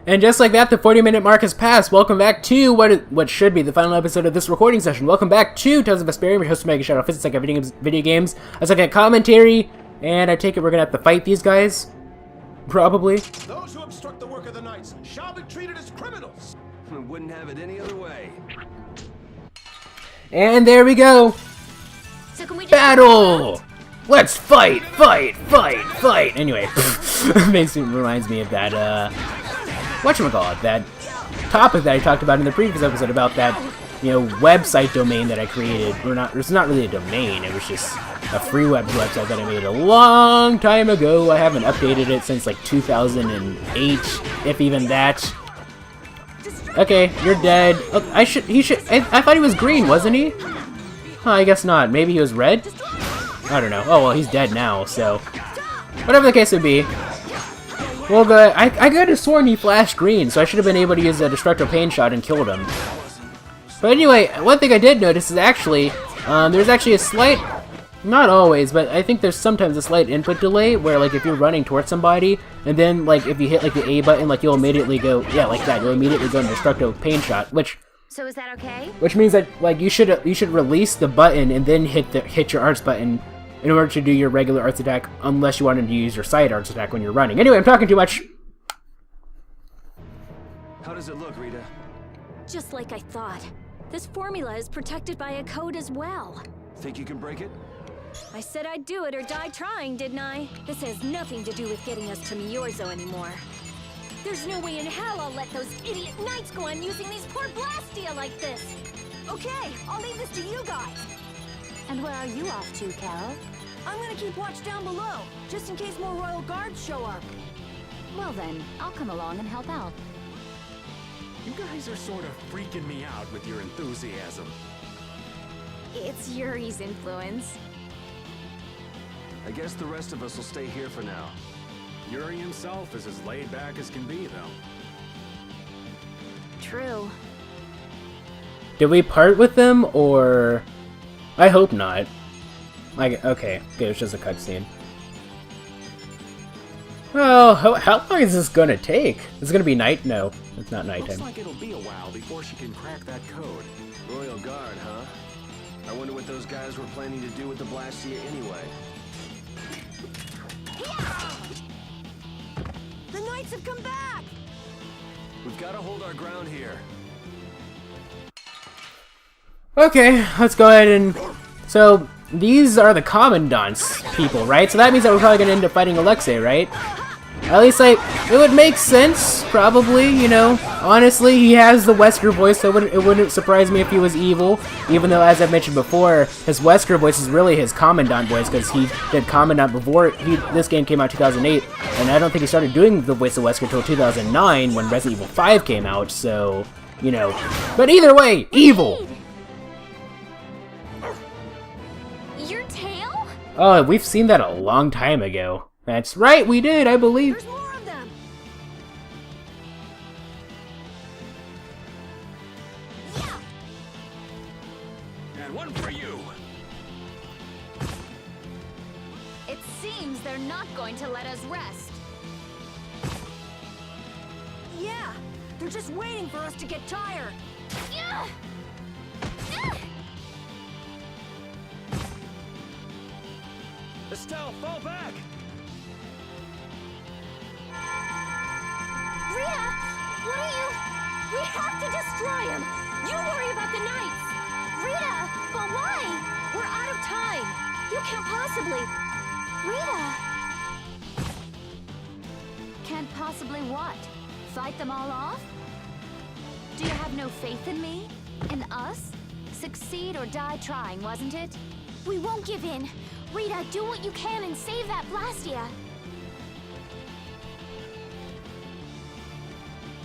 And just like that, the 40-minute mark has passed. Welcome back to what should be the final episode of this recording session. Welcome back to Tales of Vesperia. We're hosting MegaShadowFist. It's like video games. It's like a commentary, and I take it we're gonna have to fight these guys, probably. Those who obstruct the work of the knights shall be treated as criminals. We wouldn't have it any other way. And there we go. So can we just Battle! Let's fight, fight, fight, fight. Anyway, reminds me of that whatchamacallit, that topic that I talked about in the previous episode about that, website domain that I created. It's not really a domain, it was just a free website that I made a long time ago. I haven't updated it since like 2008, if even that. Okay, you're dead. Oh, I thought he was green, wasn't he? Huh, I guess not. Maybe he was red? I don't know. Oh, well, he's dead now, so whatever the case would be. Well, I could have sworn he flashed green, so I should have been able to use a Destructo Pain Shot and killed him. But anyway, one thing I did notice is actually, there's actually a slight, not always, but I think there's sometimes a slight input delay where, like, if you're running towards somebody, and then, like, if you hit, like, the A button, like, you'll immediately go, yeah, like that, you'll immediately go into Destructo Pain Shot, So is that okay? which means that, like, you should release the button and then hit your arts button in order to do your regular arts attack, unless you wanted to use your side arts attack when you're running. Anyway, I'm talking too much. How does it look, Rita? Just like I thought. This formula is protected by a code as well. Think you can break it? I said I'd do it or die trying, didn't I? This has nothing to do with getting us to Myorzo anymore. There's no way in hell I'll let those idiot knights go on using these poor Blastia like this. Okay, I'll leave this to you guys. And where are you off to, Cal? I'm gonna keep watch down below, just in case more royal guards show up. Well then, I'll come along and help out. You guys are sort of freaking me out with your enthusiasm. It's Yuri's influence. I guess the rest of us will stay here for now. Yuri himself is as laid back as can be, though. True. Did we part with them, or I hope not. Okay, it was just a cutscene. Well, how long is this gonna take? It's gonna be night? No, it's not nighttime. Looks like it'll be a while before she can crack that code. Royal Guard, huh? I wonder what those guys were planning to do with the Blastia anyway. The knights have come back! We've got to hold our ground here. Okay, let's go ahead and... So, these are the Commandant's people, right? So that means that we're probably gonna end up fighting Alexei, right? At least, like, it would make sense, probably, Honestly, he has the Wesker voice, so it wouldn't surprise me if he was evil. Even though, as I mentioned before, his Wesker voice is really his Commandant voice, because he did Commandant before this game came out in 2008, and I don't think he started doing the voice of Wesker until 2009, when Resident Evil 5 came out, so, But either way, evil! Your tail? Oh, we've seen that a long time ago. That's right, we did, I believe. There's more of them! And one for you. It seems they're not going to let us rest. Yeah, they're just waiting for us to get tired. Estelle, fall back! Rita, what are you... We have to destroy him! You worry about the knights! Rita, but why? We're out of time! You can't possibly... Rita! Can't possibly what? Fight them all off? Do you have no faith in me? In us? Succeed or die trying, wasn't it? We won't give in! Rita, do what you can and save that Blastia!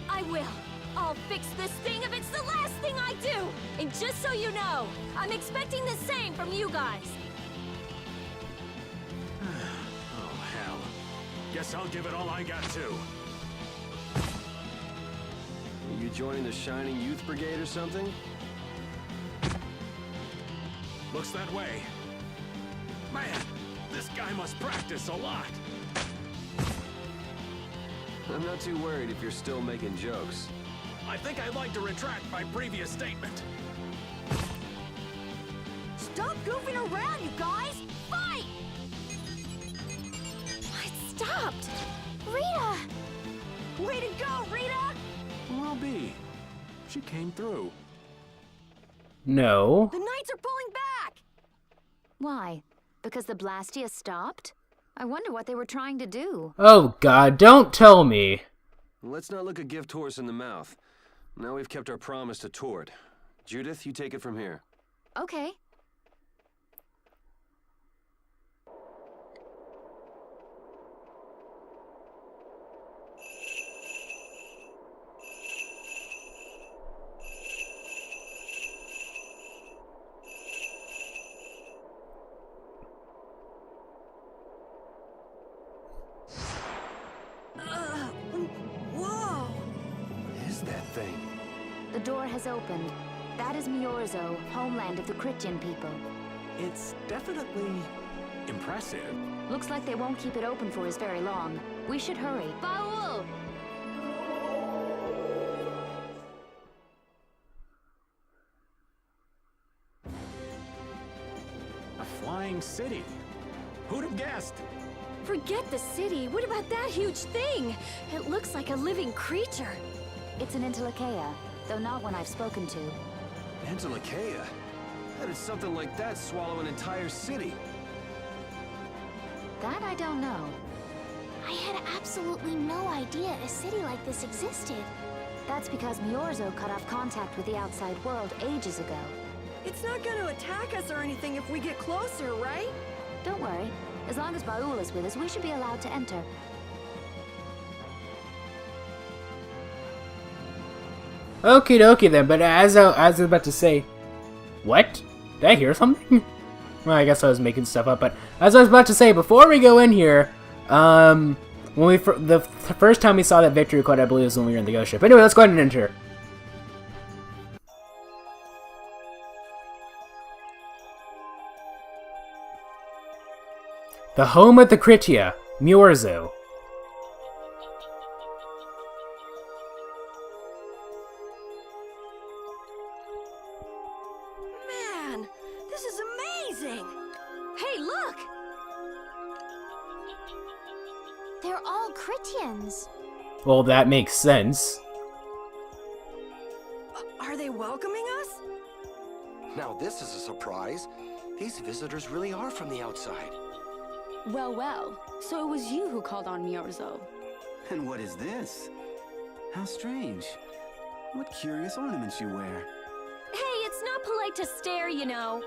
I will! I'll fix this thing if it's the last thing I do! And just so you know, I'm expecting the same from you guys! Oh, hell. Guess I'll give it all I got, too. Are you joining the Shining Youth Brigade or something? Looks that way. Man, this guy must practice a lot. I'm not too worried if you're still making jokes. I think I'd like to retract my previous statement. Stop goofing around, you guys! Fight! It stopped! Rita! Way to go, Rita! Well, B. She came through. No. The Knights are pulling back! Why? Because the Blastia stopped? I wonder what they were trying to do. Oh god, don't tell me. Let's not look a gift horse in the mouth. Now we've kept our promise to Tord. Judith, you take it from here. Okay. The door has opened. That is Myorzo, homeland of the Krityan people. It's definitely impressive. Looks like they won't keep it open for us very long. We should hurry. Baul! A flying city. Who'd have guessed? Forget the city. What about that huge thing? It looks like a living creature. It's an Entelekea, though not one I've spoken to. Entelekea? How did something like that swallow an entire city? That I don't know. I had absolutely no idea a city like this existed. That's because Myorzo cut off contact with the outside world ages ago. It's not going to attack us or anything if we get closer, right? Don't worry. As long as Baul is with us, we should be allowed to enter. Okie dokie then, but as I was about to say... What? Did I hear something? Well, I guess I was making stuff up, but as I was about to say, before we go in here, when the first time we saw that victory quote, I believe, was when we were in the ghost ship. Anyway, let's go ahead and enter. The home of the Kritya, Myorzo. Man, this is amazing! Hey, look! They're all Krityans. Well, that makes sense. Are they welcoming us? Now this is a surprise. These visitors really are from the outside. Well, well. So it was you who called on Myorzo. And what is this? How strange. What curious ornaments you wear. Hey, it's not polite to stare, you know.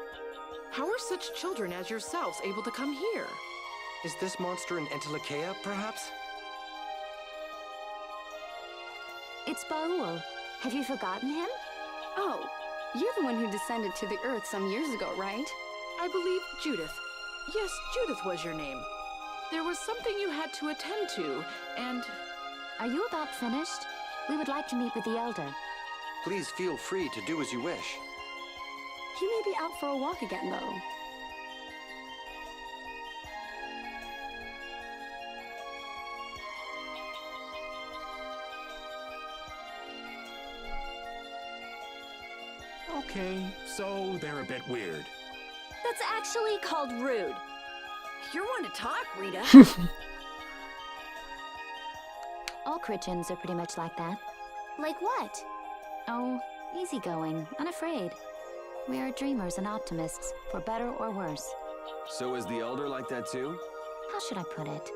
How are such children as yourselves able to come here? Is this monster an Entelekea, perhaps? It's Baul. Have you forgotten him? Oh, you're the one who descended to the Earth some years ago, right? I believe Judith. Yes, Judith was your name. There was something you had to attend to, and... Are you about finished? We would like to meet with the Elder. Please feel free to do as you wish. He may be out for a walk again, though. Okay, so they're a bit weird. That's actually called rude. You're one to talk, Rita. All Krityans are pretty much like that. Like what? Oh, easygoing, unafraid. We are dreamers and optimists, for better or worse. So is the Elder like that too? How should I put it?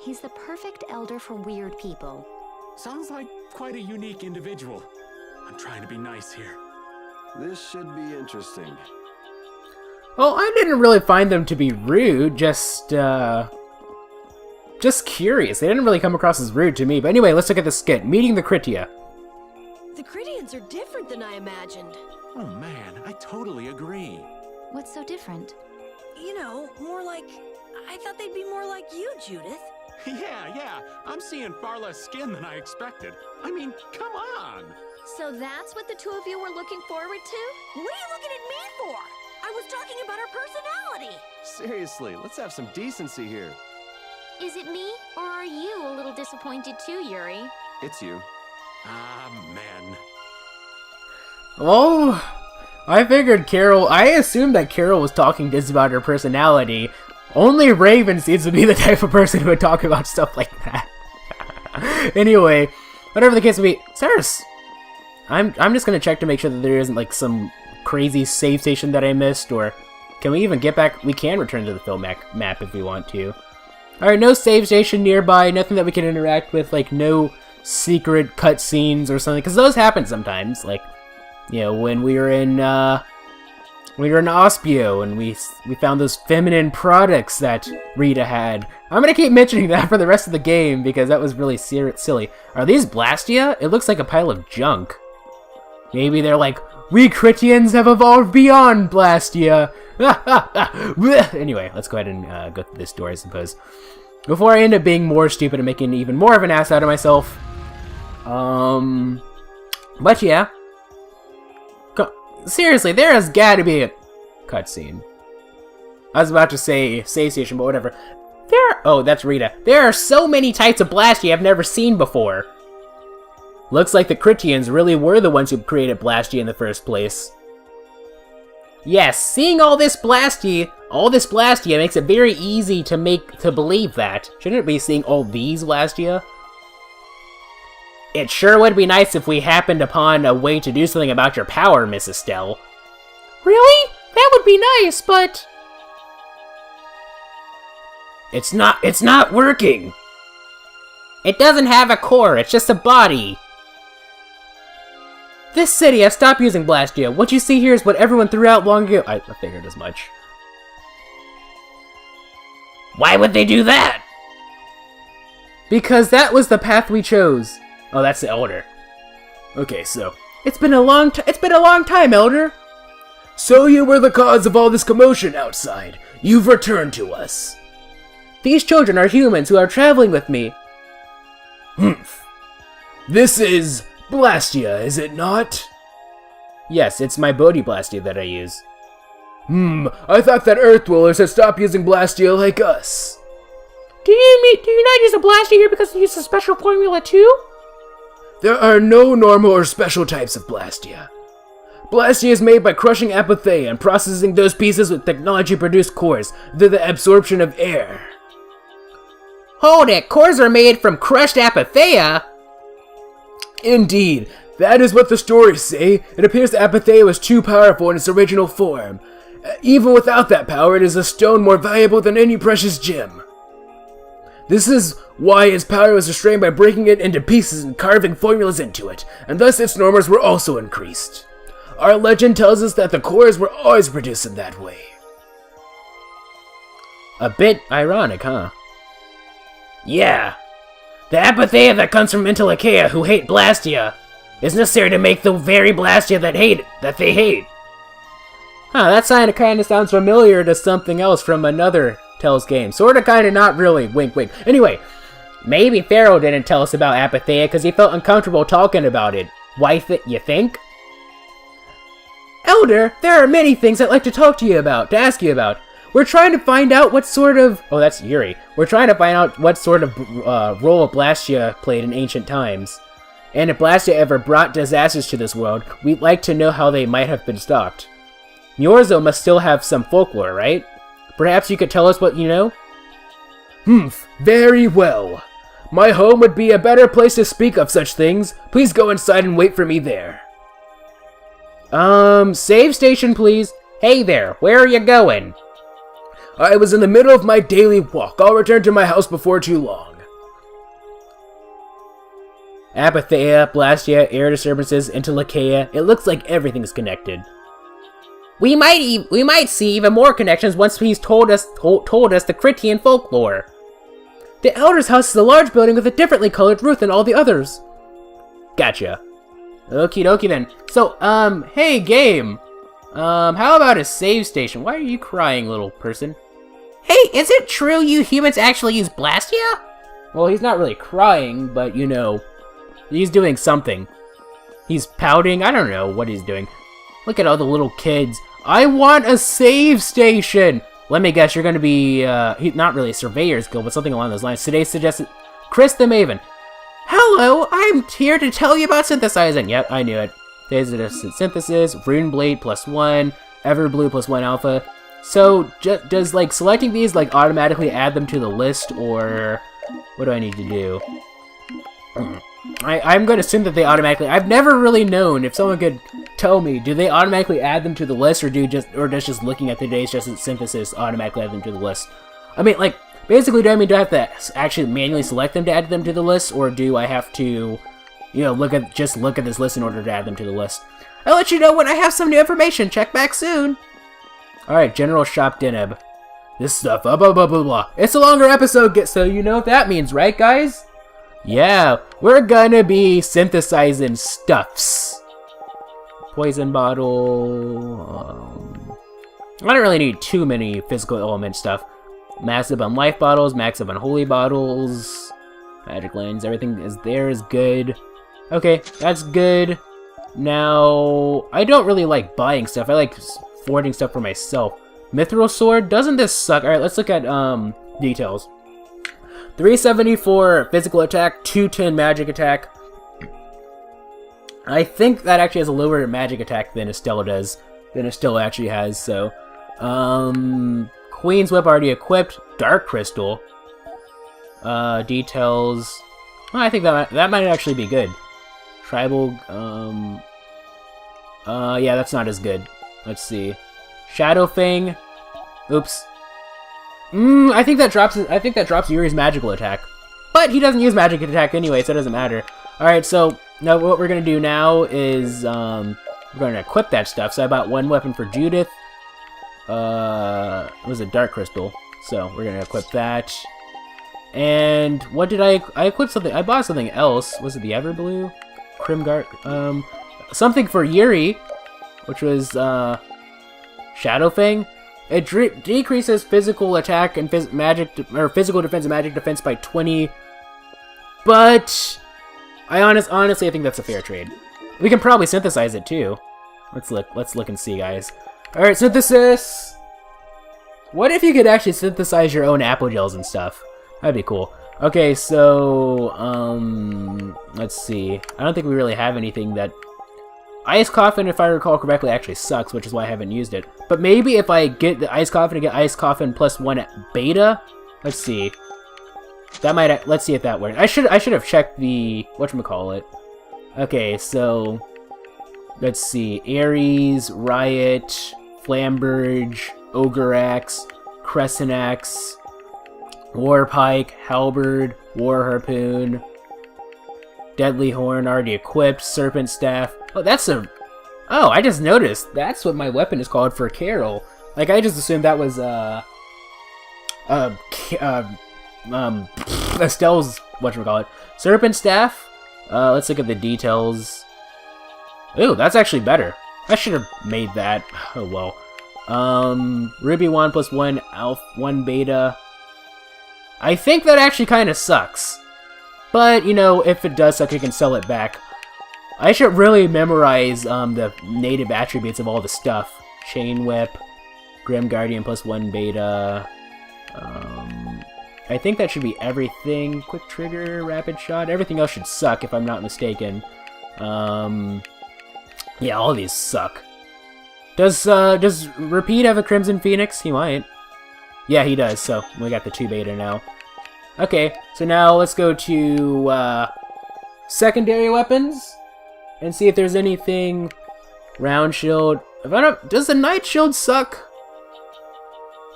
He's the perfect elder for weird people. Sounds like quite a unique individual. I'm trying to be nice here. This should be interesting. Well, I didn't really find them to be rude, just curious. They didn't really come across as rude to me. But anyway, let's look at the skit. Meeting the Kritya. The Krityans are different than I imagined. Oh man, I totally agree. What's so different? You know, more like... I thought they'd be more like you, Judith. Yeah, I'm seeing far less skin than I expected. I mean, come on! So that's what the two of you were looking forward to? What are you looking at me for? I was talking about her personality. Seriously, let's have some decency here. Is it me, or are you a little disappointed too, Yuri? It's you. Amen. Oh, I figured Carol... I assumed that Carol was talking just about her personality. Only Raven seems to be the type of person who would talk about stuff like that. Anyway, whatever the case may be... Cyrus! I'm just gonna check to make sure that there isn't, like, some crazy save station that I missed, or... Can we even get back? We can return to the film map if we want to. Alright, no save station nearby, nothing that we can interact with, like, no secret cutscenes or something, because those happen sometimes, like... You know, when we were in Ospio, and we found those feminine products that Rita had. I'm gonna keep mentioning that for the rest of the game, because that was really silly. Are these Blastia? It looks like a pile of junk. Maybe they're like, we Krityans have evolved beyond Blastia! Anyway, let's go ahead and go through this door, I suppose. Before I end up being more stupid and making even more of an ass out of myself. But yeah. Seriously, there has got to be a cutscene. I was about to say save station, but whatever. Oh, that's Rita. There are so many types of Blastia I've never seen before. Looks like the Krityans really were the ones who created Blastia in the first place. Yes, seeing all this Blastia makes it very easy to believe that. Shouldn't it be seeing all these Blastia? It sure would be nice if we happened upon a way to do something about your power, Miss Estelle. Really? That would be nice, but... It's not working! It doesn't have a core, it's just a body! This city has stopped using Blastia. What you see here is what everyone threw out long ago. I figured as much. Why would they do that? Because that was the path we chose. Oh, that's the Elder. Okay, so... It's been a long time, Elder! So you were the cause of all this commotion outside. You've returned to us. These children are humans who are traveling with me. Humph. This is... Blastia, is it not? Yes, it's my Bodhi Blastia that I use. I thought that Earth Dwellers had stopped using Blastia like us. Do you not use a Blastia here because you use a special formula too? There are no normal or special types of Blastia. Blastia is made by crushing Apatheia and processing those pieces with technology-produced cores through the absorption of air. Hold it, cores are made from crushed Apatheia? Indeed, that is what the stories say. It appears that Apatheia was too powerful in its original form. Even without that power, it is a stone more valuable than any precious gem. This is why its power was restrained by breaking it into pieces and carving formulas into it, and thus its normals were also increased. Our legend tells us that the cores were always produced in that way. A bit ironic, huh? Yeah. The Apatheia that comes from Intellikeia who hate Blastia is necessary to make the very Blastia that they hate. Huh, that kinda sounds familiar to something else from another Tell's game. Sorta, kinda, not really. Wink, wink. Anyway, maybe Pharaoh didn't tell us about Apatheia because he felt uncomfortable talking about it. Why you think? Elder, there are many things I'd like to ask you about. We're trying to find out what sort of... Oh, that's Yuri. We're trying to find out what sort of role Blastia played in ancient times. And if Blastia ever brought disasters to this world, we'd like to know how they might have been stopped. Myorzo must still have some folklore, right? Perhaps you could tell us what you know? Very well. My home would be a better place to speak of such things. Please go inside and wait for me there. Save station, please. Hey there, where are you going? I was in the middle of my daily walk. I'll return to my house before too long. Apatheia, Blastia, air disturbances, Intellikeia. It looks like everything's connected. We might see even more connections once he's told us the Krityan folklore. The Elder's house is a large building with a differently colored roof than all the others. Gotcha. Okie dokie then. So, hey game. How about a save station? Why are you crying, little person? Hey, is it true you humans actually use Blastia? Well, he's not really crying, but you know, he's doing something. He's pouting, I don't know what he's doing. Look at all the little kids. I want a save station! Let me guess, you're gonna be, not really a surveyor's guild, but something along those lines. Today suggested Chris the Maven. Hello, I'm here to tell you about synthesizing. Yep, I knew it. Today's suggested synthesis, Rune Blade +1, Everblue +1 alpha. So, does, like, selecting these, like, automatically add them to the list, or what do I need to do? I'm going to assume that they automatically... I've never really known, if someone could tell me, do they automatically add them to the list, or does just looking at today's synthesis automatically add them to the list? I mean, like, basically, do I have to actually manually select them to add them to the list, or do I have to, you know, look at this list in order to add them to the list? I'll let you know when I have some new information. Check back soon. Alright, General Shop Deneb. This stuff, blah blah blah blah blah. It's a longer episode, so you know what that means, right, guys? Yeah, we're gonna be synthesizing stuffs. Poison bottle. I don't really need too many physical element stuff. Massive on life bottles, massive on holy bottles. Magic lens, everything is good. Okay, that's good. Now, I don't really like buying stuff. I like forging stuff for myself. Mithril sword, doesn't this suck? Alright, let's look at details. 374 physical attack, 210 magic attack. I think that actually has a lower magic attack than Estella does. Than Estella actually has, so. Queen's Whip already equipped. Dark Crystal. Details. Well, I think that might actually be good. Tribal, yeah, that's not as good. Let's see. Shadow Fang. Oops. I think that drops Yuri's magical attack. But he doesn't use magic attack anyway, so it doesn't matter. Alright, so now what we're gonna do now is we're gonna equip that stuff. So I bought one weapon for Judith. It was a Dark Crystal. So we're gonna equip that. And what did I equipped something. I bought something else. Was it the Everblue? Crimguard, something for Yuri, which was Shadow Fang. It decreases physical attack and physical defense and magic defense by 20. But I honestly I think that's a fair trade. We can probably synthesize it too. Let's look and see, guys. All right, synthesis. What if you could actually synthesize your own apple gels and stuff? That'd be cool. Okay, so, let's see. I don't think we really have anything that... Ice Coffin, if I recall correctly, actually sucks, which is why I haven't used it. But maybe if I get the Ice Coffin and get Ice Coffin +1 beta? Let's see. That might... Let's see if that works. I should have checked the... whatchamacallit. Okay, so... Let's see. Ares, Riot, Flamberge, Ogre Axe, Crescent Axe... Warpike, Halberd, War Harpoon, Deadly Horn already equipped, Serpent Staff. Oh, that's a... Oh, I just noticed. That's what my weapon is called for Carol. Like, I just assumed that was, Estelle's, whatchamacallit. Serpent Staff. Let's look at the details. Ooh, that's actually better. I should have made that. Oh, well. Ruby Wand +1, Alpha 1 Beta. I think that actually kind of sucks. But, you know, if it does suck, you can sell it back. I should really memorize the native attributes of all the stuff. Chain Whip, Grim Guardian +1 Beta. I think that should be everything. Quick Trigger, Rapid Shot. Everything else should suck, if I'm not mistaken. Yeah, all these suck. Does Repeat have a Crimson Phoenix? He might. Yeah, he does, so we got the 2 beta now. Okay, so now let's go to secondary weapons and see if there's anything. Round shield. If I don't, does the Night Shield suck?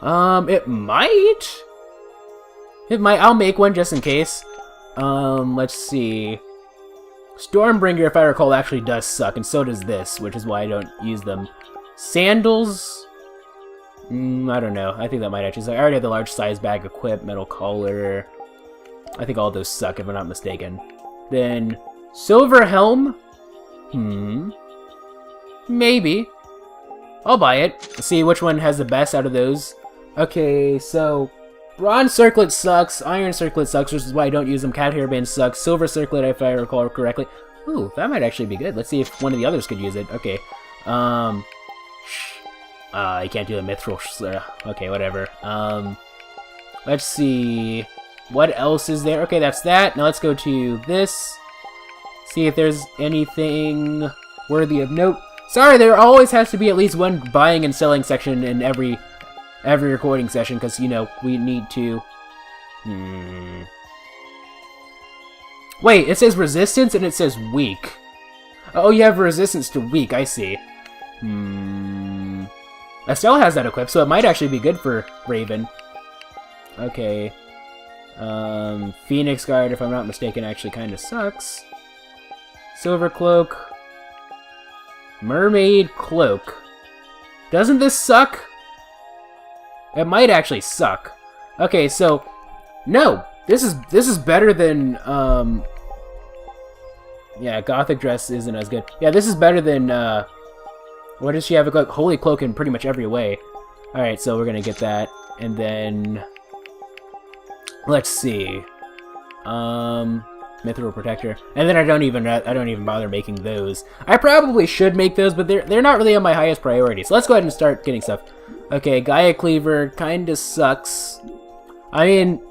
It might. It might. I'll make one just in case. Let's see. Stormbringer, if I recall, actually does suck, and so does this, which is why I don't use them. Sandals. I don't know. I think that might actually suck. I already have the large size bag equipped, metal collar. I think all those suck if I'm not mistaken. Then Silver Helm. Maybe. I'll buy it. See which one has the best out of those. Okay, so Bronze Circlet sucks. Iron Circlet sucks, which is why I don't use them. Cat Hairband sucks. Silver Circlet, if I recall correctly. Ooh, that might actually be good. Let's see if one of the others could use it. Okay. I can't do a mithril. Okay, whatever. Let's see. What else is there? Okay, that's that. Now let's go to this. See if there's anything worthy of note. Sorry, there always has to be at least one buying and selling section in every recording session, because, you know, we need to... Wait, it says resistance and it says weak. Oh, you have resistance to weak, I see. Estelle has that equipped, so it might actually be good for Raven. Okay. Phoenix Guard, if I'm not mistaken, actually kind of sucks. Silver Cloak. Mermaid Cloak. Doesn't this suck? It might actually suck. Okay, so no, this is better than yeah, Gothic Dress isn't as good. Yeah, this is better than what does she have? A Holy Cloak in pretty much every way. All right, so we're gonna get that, and then let's see, Mithril Protector, and then I don't even bother making those. I probably should make those, but they're not really on my highest priority. So let's go ahead and start getting stuff. Okay, Gaia Cleaver kind of sucks. I mean,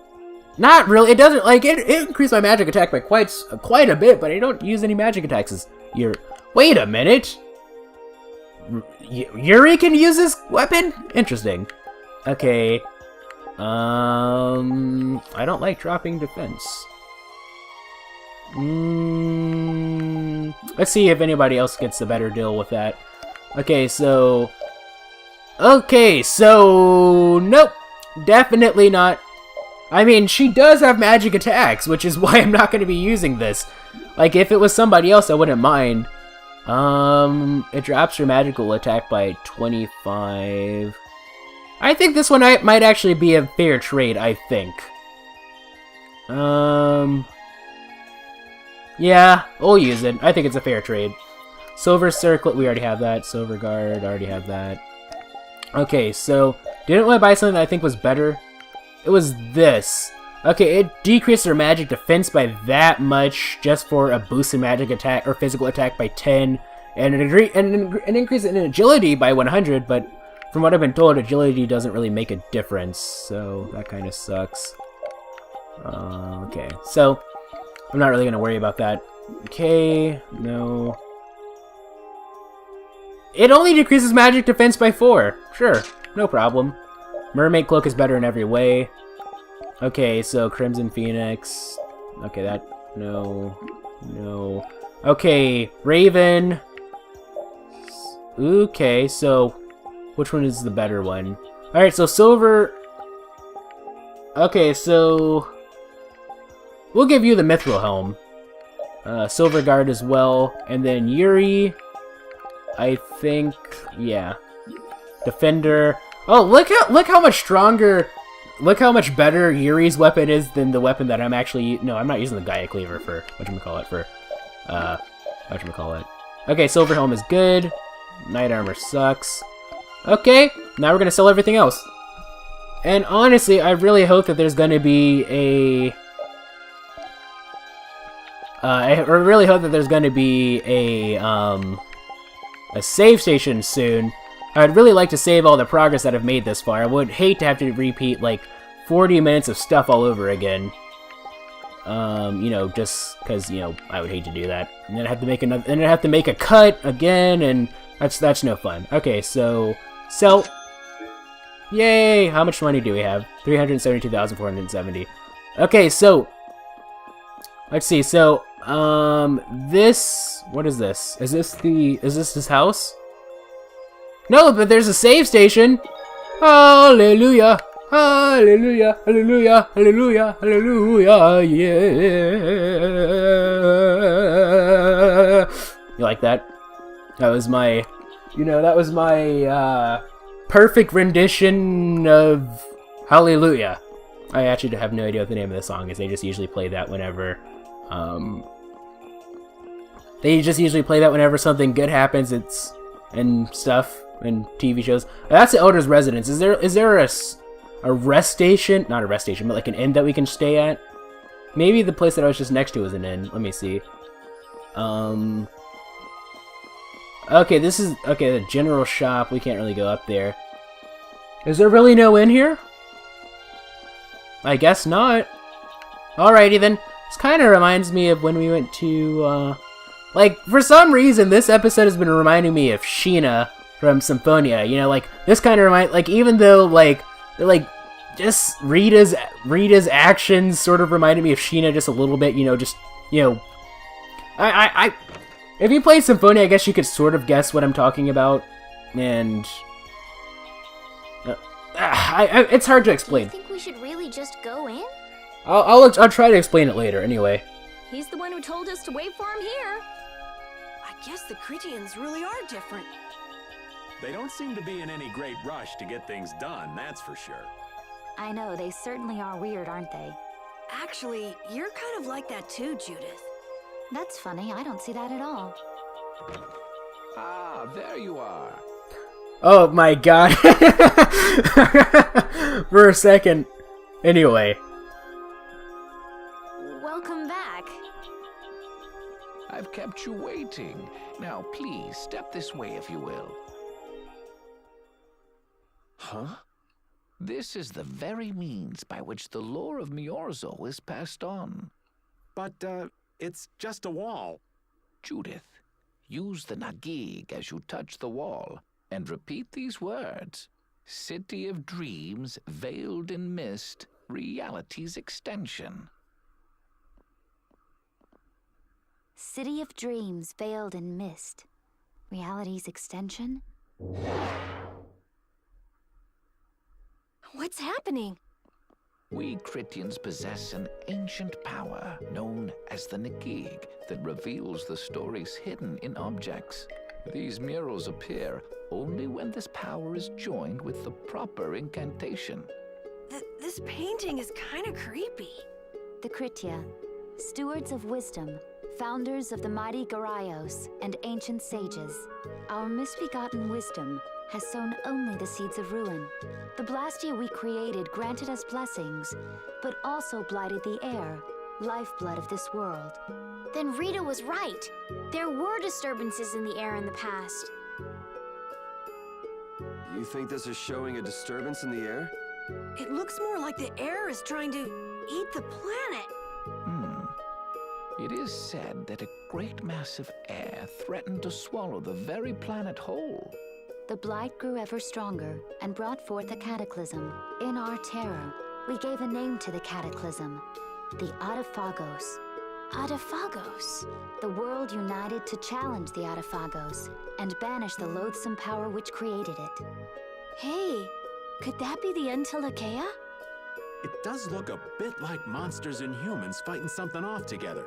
not really. It doesn't, like, it increased my magic attack by quite a bit, but I don't use any magic attacks as Yuri. Wait a minute. Yuri can use this weapon? Interesting. Okay. I don't like dropping defense. Let's see if anybody else gets a better deal with that. Okay, so nope, definitely not. I mean, she does have magic attacks, which is why I'm not going to be using this. Like, if it was somebody else, I wouldn't mind. It drops her magical attack by 25. I think this one might actually be a fair trade, I think. Yeah, we'll use it. I think it's a fair trade. Silver Circlet, we already have that. Silver Guard, already have that. Okay, so, didn't want to buy something that I think was better? It was this. Okay, it decreased her magic defense by that much, just for a boost in magic attack, or physical attack by 10, and an increase in agility by 100, but from what I've been told, agility doesn't really make a difference, so that kind of sucks. Okay, so, I'm not really going to worry about that. Okay, no. It only decreases magic defense by 4. Sure, no problem. Mermaid Cloak is better in every way. Okay, so Crimson Phoenix. Okay, that... No. No. Okay, Raven. Okay, so... Which one is the better one? Alright, so Silver... Okay, so... We'll give you the Mithril Helm. Silver Guard as well. And then Yuri... I think... Yeah. Defender... Oh, look how much stronger... Look how much better Yuri's weapon is than the weapon that I'm actually... No, I'm not using the Gaia Cleaver for... Whatchamacallit. Okay, Silver Helm is good. Knight Armor sucks. Okay, now we're gonna sell everything else. And honestly, I really hope that there's gonna be a... I really hope that there's gonna be a save station soon. I'd really like to save all the progress that I've made this far. I would hate to have to repeat, like, 40 minutes of stuff all over again. You know, just because, you know, I would hate to do that. And then I have to make another, and I have to make a cut again, and that's no fun. Okay, so, sell. Yay! How much money do we have? 372,470. Okay, so, let's see, so, this, what is this? Is this his house? No, but there's a save station! Hallelujah! Hallelujah! Hallelujah! Hallelujah! Hallelujah! Yeah! You like that? That was my, you know, that was my, perfect rendition of Hallelujah. I actually have no idea what the name of the song is. They just usually play that whenever, something good happens, and stuff. And TV shows. That's the Elder's Residence. Is there a rest station? Not a rest station, but like an inn that we can stay at? Maybe the place that I was just next to is an inn. Let me see. Okay, this is... Okay, the general shop. We can't really go up there. Is there really no inn here? I guess not. Alrighty then. This kind of reminds me of when we went to, like, for some reason, this episode has been reminding me of Sheena from Symphonia. You know, like, this kind of like, even though, like, just Rita's actions sort of reminded me of Sheena just a little bit, you know, just, you know... If you played Symphonia, I guess you could sort of guess what I'm talking about, and... it's hard to explain. Do you think we should really just go in? I'll try to explain it later, anyway. He's the one who told us to wait for him here. I guess the Krityans really are different. They don't seem to be in any great rush to get things done, that's for sure. I know, they certainly are weird, aren't they? Actually, you're kind of like that too, Judith. That's funny, I don't see that at all. Ah, there you are. Oh my god. For a second. Anyway. Welcome back. I've kept you waiting. Now, please, step this way if you will. Huh? This is the very means by which the lore of Myorzo is passed on. But, it's just a wall. Judith, use the Nagig as you touch the wall, and repeat these words. City of dreams, veiled in mist, reality's extension. City of dreams veiled in mist. Reality's extension? What's happening? We Krityans possess an ancient power known as the Nagig that reveals the stories hidden in objects. These murals appear only when this power is joined with the proper incantation. This painting is kind of creepy. The Kritya, stewards of wisdom, founders of the mighty Garayos and ancient sages. Our misbegotten wisdom has sown only the seeds of ruin. The Blastia we created granted us blessings, but also blighted the air, lifeblood of this world. Then Rita was right. There were disturbances in the air in the past. You think this is showing a disturbance in the air? It looks more like the air is trying to eat the planet. It is said that a great mass of air threatened to swallow the very planet whole. The blight grew ever stronger and brought forth a cataclysm. In our terror, we gave a name to the cataclysm, the Adaphagos. Adaphagos? The world united to challenge the Adaphagos and banish the loathsome power which created it. Hey, could that be the Untilakea? It does look a bit like monsters and humans fighting something off together.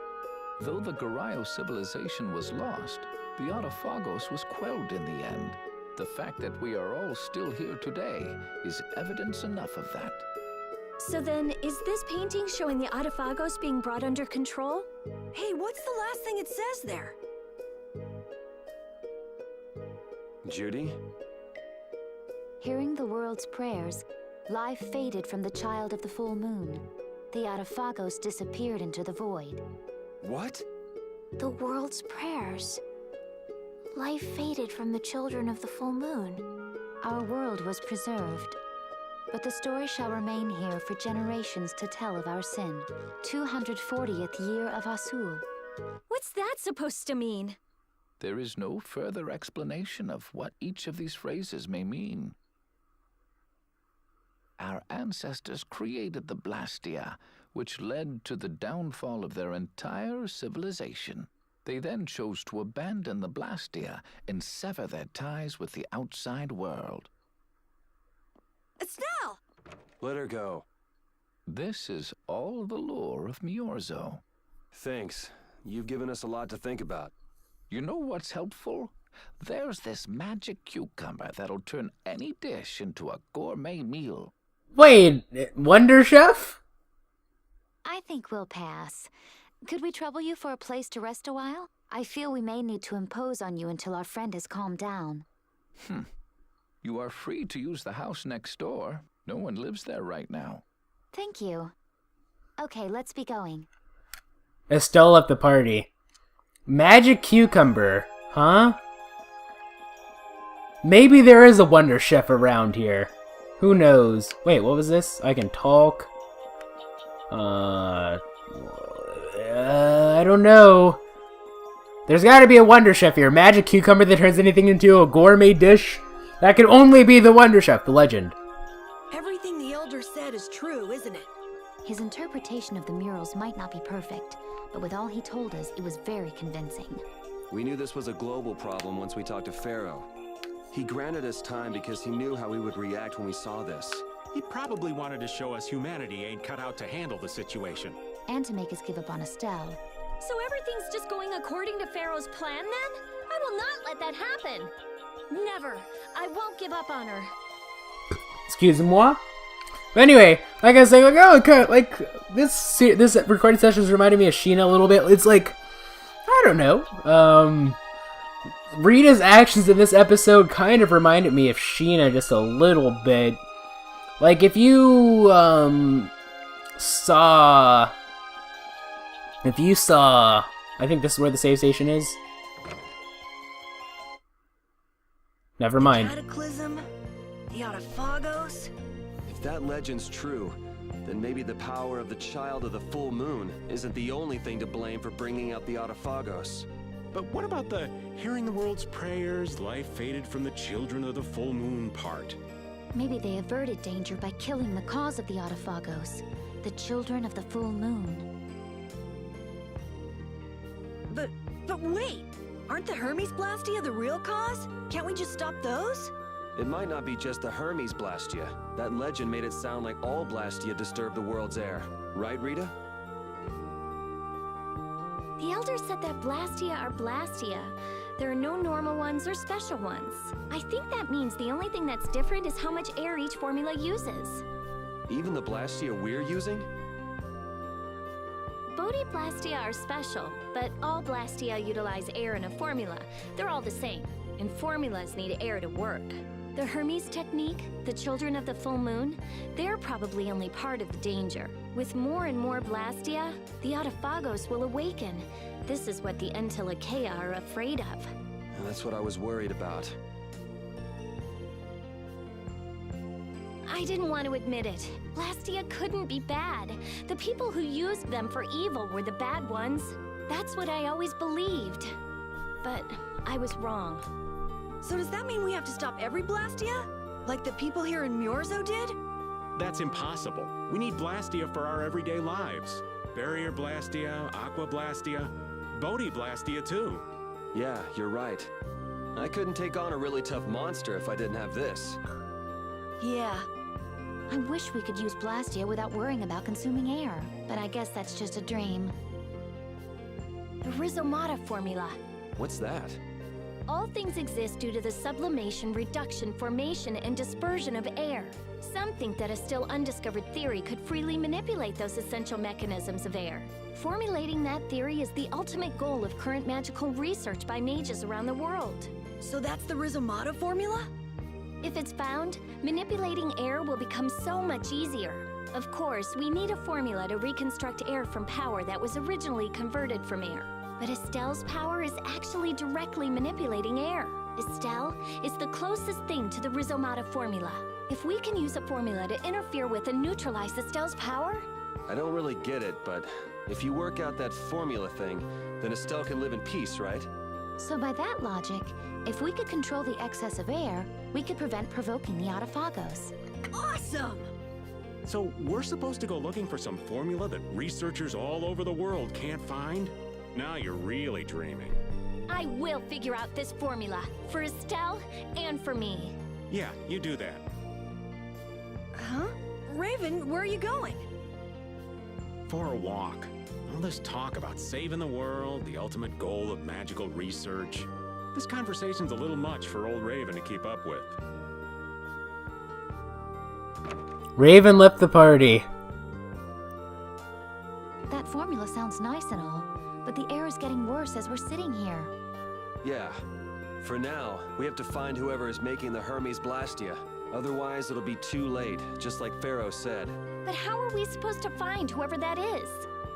Though the Garayo civilization was lost, the Adaphagos was quelled in the end. The fact that we are all still here today is evidence enough of that. So then, is this painting showing the Adaphagos being brought under control? Hey, what's the last thing it says there? Judy? Hearing the world's prayers, life faded from the child of the full moon. The Adaphagos disappeared into the void. What? The world's prayers. Life faded from the children of the full moon. Our world was preserved, but the story shall remain here for generations to tell of our sin. 240th year of Asul. What's that supposed to mean? There is no further explanation of what each of these phrases may mean. Our ancestors created the Blastia, which led to the downfall of their entire civilization. They then chose to abandon the Blastia and sever their ties with the outside world. Estelle! Let her go. This is all the lore of Myorzo. Thanks. You've given us a lot to think about. You know what's helpful? There's this magic cucumber that'll turn any dish into a gourmet meal. Wait, Wonder Chef? I think we'll pass. Could we trouble you for a place to rest a while? I feel we may need to impose on you until our friend has calmed down. You are free to use the house next door. No one lives there right now. Thank you. Okay, let's be going. Estelle left the party. Magic cucumber, huh? Maybe there is a Wonder Chef around here. Who knows? Wait, what was this? I can talk. I don't know. There's gotta be a Wonder Chef here. Magic cucumber that turns anything into a gourmet dish? That can only be the Wonder Chef, the legend. Everything the Elder said is true, isn't it? His interpretation of the murals might not be perfect, but with all he told us, it was very convincing. We knew this was a global problem once we talked to Pharaoh. He granted us time because he knew how we would react when we saw this. He probably wanted to show us humanity ain't cut out to handle the situation. And to make us give up on Estelle. So everything's just going according to Pharaoh's plan then? I will not let that happen. Never. I won't give up on her. Excuse-moi? But anyway, like I was saying, like, oh, okay, like, this recording session is reminding me of Sheena a little bit. It's like, I don't know. Rita's actions in this episode kind of reminded me of Sheena just a little bit. Like, if you, saw, I think this is where the save station is. Never mind. Cataclysm? The Autophagos? If that legend's true, then maybe the power of the child of the full moon isn't the only thing to blame for bringing out the Autophagos. But what about the hearing the world's prayers, life faded from the children of the full moon part? Maybe they averted danger by killing the cause of the Autophagos, the children of the full moon. But wait! Aren't the Hermes Blastia the real cause? Can't we just stop those? It might not be just the Hermes Blastia. That legend made it sound like all Blastia disturb the world's air. Right, Rita? The Elder said that Blastia are Blastia. There are no normal ones or special ones. I think that means the only thing that's different is how much air each formula uses. Even the Blastia we're using? Bodhi Blastia are special, but all Blastia utilize air in a formula. They're all the same, and formulas need air to work. The Hermes technique, the children of the full moon, they're probably only part of the danger. With more and more Blastia, the Autophagos will awaken. This is what the Entelekea are afraid of. And that's what I was worried about. I didn't want to admit it. Blastia couldn't be bad. The people who used them for evil were the bad ones. That's what I always believed. But I was wrong. So does that mean we have to stop every Blastia? Like the people here in Myorzo did? That's impossible. We need Blastia for our everyday lives. Barrier Blastia, Aqua Blastia, Bodhi Blastia too. Yeah, you're right. I couldn't take on a really tough monster if I didn't have this. Yeah. I wish we could use Blastia without worrying about consuming air, but I guess that's just a dream. The Rhizomata formula. What's that? All things exist due to the sublimation, reduction, formation, and dispersion of air. Some think that a still undiscovered theory could freely manipulate those essential mechanisms of air. Formulating that theory is the ultimate goal of current magical research by mages around the world. So that's the Rhizomata formula? If it's found, manipulating air will become so much easier. Of course, we need a formula to reconstruct air from power that was originally converted from air. But Estelle's power is actually directly manipulating air. Estelle is the closest thing to the Rhizomata formula. If we can use a formula to interfere with and neutralize Estelle's power... I don't really get it, but if you work out that formula thing, then Estelle can live in peace, right? So by that logic, if we could control the excess of air, we could prevent provoking the Autophagos. Awesome! So we're supposed to go looking for some formula that researchers all over the world can't find? Now you're really dreaming. I will figure out this formula, for Estelle and for me. Yeah, you do that. Huh? Raven, where are you going? For a walk. All this talk about saving the world, the ultimate goal of magical research. This conversation's a little much for old Raven to keep up with. Raven left the party. That formula sounds nice and all, but the air is getting worse as we're sitting here. Yeah. For now, we have to find whoever is making the Hermes Blastia. Otherwise, it'll be too late, just like Pharaoh said. But how are we supposed to find whoever that is?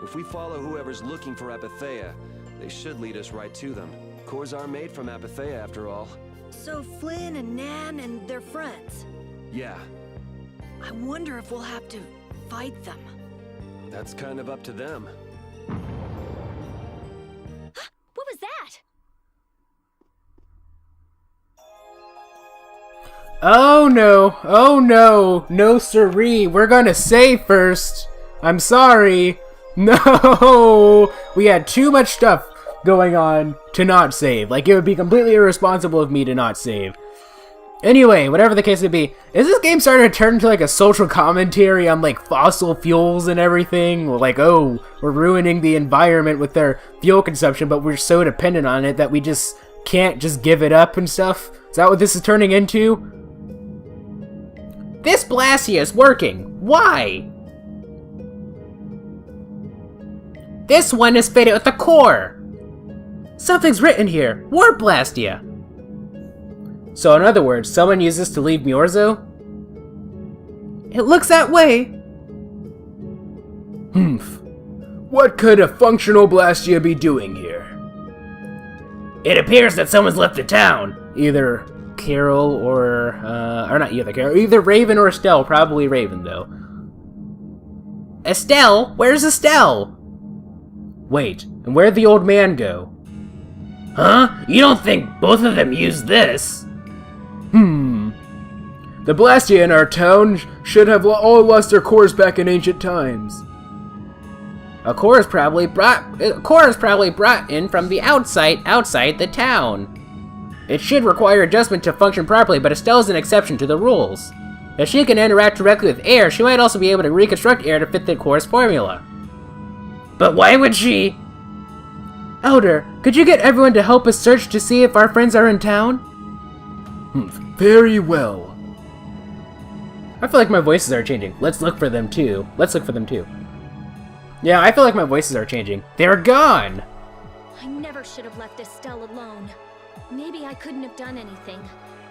If we follow whoever's looking for Apatheia, they should lead us right to them. Cores are made from Apatheia, after all. So Flynn and Nan and their friends. Yeah, I wonder if we'll have to fight them. that's kind of up to them. What was that? Oh no, oh no, no siree, we're gonna save first. I'm sorry. No, we had too much stuff going on to not save. Like, it would be completely irresponsible of me to not save. Anyway, whatever the case may be, is this game starting to turn into like a social commentary on like fossil fuels and everything? Like, oh, we're ruining the environment with their fuel consumption, but we're so dependent on it that we just can't just give it up and stuff? Is that what this is turning into? This Blastia is working. Why? This one is fitted with the core. Something's written here. Warp Blastia. So in other words, someone used this to leave Myorzo? It looks that way. What could a functional Blastia be doing here? It appears that someone's left the town. Either Carol or not either Carol. Either Raven or Estelle. Probably Raven, though. Estelle? Where's Estelle? Wait, and where'd the old man go? Huh? You don't think both of them used this? The Blastia in our town should have all lost their cores back in ancient times. A core is probably brought in from the outside the town. It should require adjustment to function properly, but Estelle is an exception to the rules. If she can interact directly with air, she might also be able to reconstruct air to fit the core's formula. But why would she? Elder, could you get everyone to help us search to see if our friends are in town? Very well. I feel like my voices are changing. Let's look for them too. Yeah, I feel like my voices are changing. They're gone! I never should have left Estelle alone. Maybe I couldn't have done anything,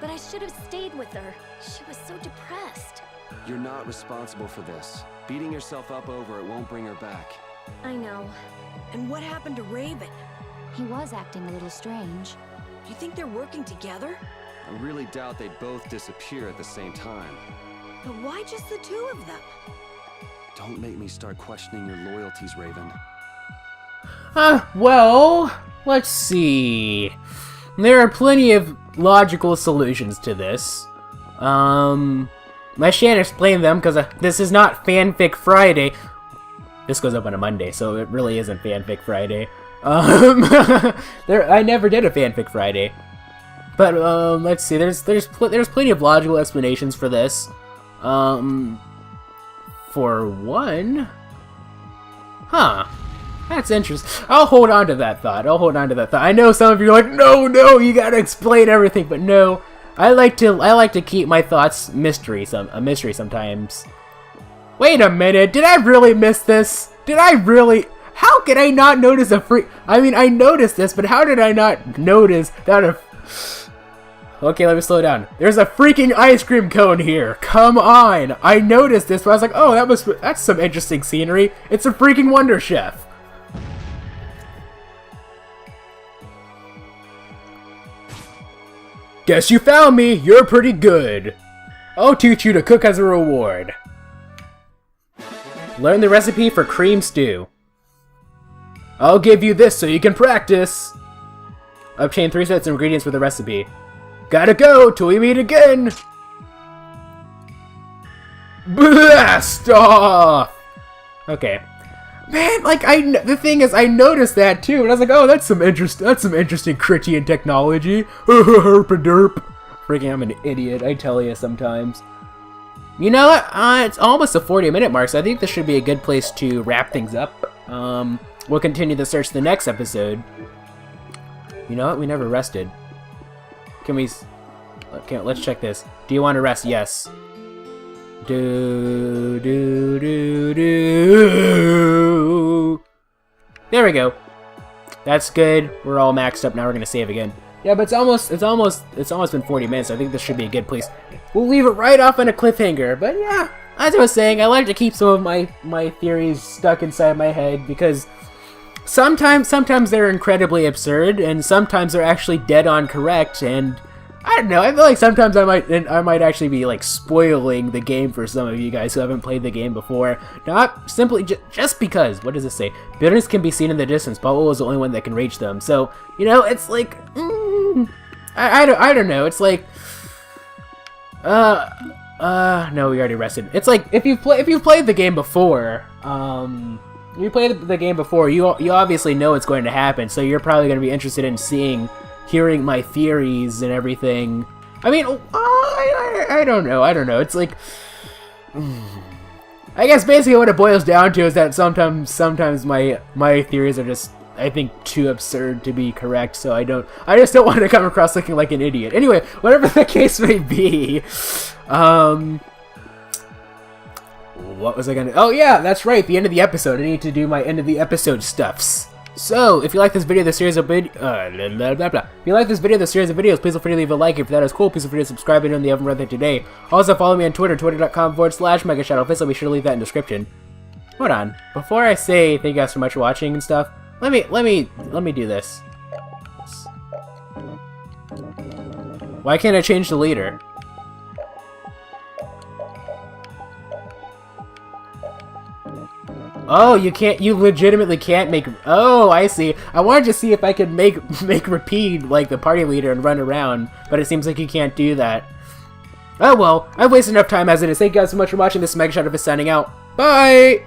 but I should have stayed with her. She was so depressed. You're not responsible for this. Beating yourself up over it won't bring her back. I know. And what happened to Raven? He was acting a little strange. Do you think they're working together? I really doubt they'd both disappear at the same time. But why just the two of them? Don't make me start questioning your loyalties, Raven. Well, let's see. There are plenty of logical solutions to this. I shan't explain them because this is not Fanfic Friday. This goes up on a Monday, so it really isn't Fanfic Friday. I never did a Fanfic Friday. But, let's see, there's plenty of logical explanations for this. For one... Huh. That's interesting. I'll hold on to that thought. I know some of you are like, no, you gotta explain everything, but no. I like to keep my thoughts a mystery sometimes. Wait a minute, did I really miss this? How could I not notice I noticed this, but how did I not notice that Okay, let me slow down. There's a freaking ice cream cone here. Come on. I noticed this, but I was like, oh, that's some interesting scenery. It's a freaking Wonder Chef. Guess you found me. You're pretty good. I'll teach you to cook as a reward. Learn the recipe for cream stew. I'll give you this so you can practice. Obtain 3 sets of ingredients for the recipe. Gotta go till we meet again. Blast off! Okay. Man, like, the thing is, I noticed that too, and I was like, oh, that's some interesting Krityan technology. Herp-a-derp. Freaking, I'm an idiot, I tell you sometimes. You know what? It's almost a 40-minute mark, so I think this should be a good place to wrap things up. We'll continue the search the next episode. You know what? We never rested. Let's check this. Do you want to rest? Yes. Do. There we go. That's good. We're all maxed up. Now we're gonna save again. Yeah, but it's almost been 40 minutes. I think this should be a good place. We'll leave it right off on a cliffhanger. But yeah, as I was saying, I like to keep some of my theories stuck inside my head because sometimes they're incredibly absurd, and sometimes they're actually dead on correct. And I don't know. I feel like sometimes I might actually be like spoiling the game for some of you guys who haven't played the game before. Not simply just because. What does it say? Bitterness can be seen in the distance. Bubble is the only one that can reach them. So you know, it's like I don't know. It's like no, we already rested. It's like if you've played the game before, you played the game before, you obviously know what's going to happen. So you're probably going to be interested in hearing my theories and everything. I mean, I don't know. It's like, I guess basically what it boils down to is that sometimes my theories are just, I think, too absurd to be correct. So I just don't want to come across looking like an idiot. Anyway, whatever the case may be, what was I gonna? Oh yeah, that's right. The end of the episode. I need to do my end of the episode stuffs. So, if you like this video, the series of If you like this video, the series of videos, please feel free to leave a like. If that is cool, please feel free to subscribe and turn the oven right there today. Also, follow me on Twitter, twitter.com/MegaShadowFist. I'll be sure to leave that in the description. Hold on. Before I say thank you guys so much for watching and stuff, let me do this. Why can't I change the leader? Oh, you can't. You legitimately can't make. Oh, I see. I wanted to see if I could make repeat like the party leader and run around, but it seems like you can't do that. Oh well, I've wasted enough time as it is. Thank you guys so much for watching. This is MegaShadowFist signing out. Bye.